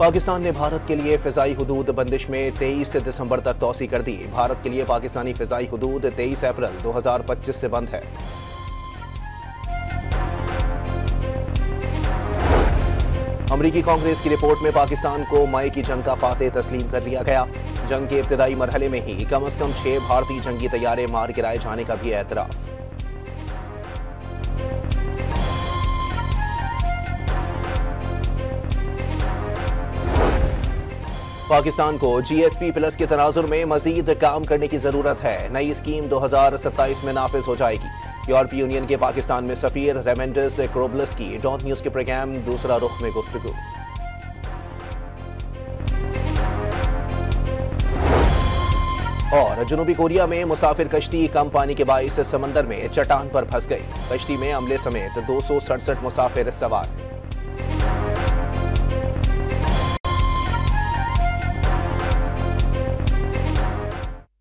पाकिस्तान ने भारत के लिए फ़िज़ाई हुदूद बंदिश में 23 दिसंबर तक तौसी कर दी। भारत के लिए पाकिस्तानी फ़िज़ाई हुदूद 23 अप्रैल 2025 से बंद है। अमरीकी कांग्रेस की रिपोर्ट में पाकिस्तान को मई की जंग का फातेह तस्लीम कर लिया गया। जंग के इब्तदाई मरहले में ही कम अज कम 6 भारतीय जंगी तैयारे मार गिराए जाने का भी एतराफ़। पाकिस्तान को GSP प्लस के तनाजुर में मजीद काम करने की जरूरत है। नई स्कीम 2027 में नाफिज हो जाएगी। यूरोपीय यूनियन के पाकिस्तान में सफीर रेमेंडस क्रोबलस की डॉट न्यूज के प्रोग्राम दूसरा रुख में गुफ्तगू। और जनूबी कोरिया में मुसाफिर कश्ती कम पानी के बाइस समंदर में चट्टान पर फंस गई। कश्ती में अमले समेत 267 मुसाफिर सवार।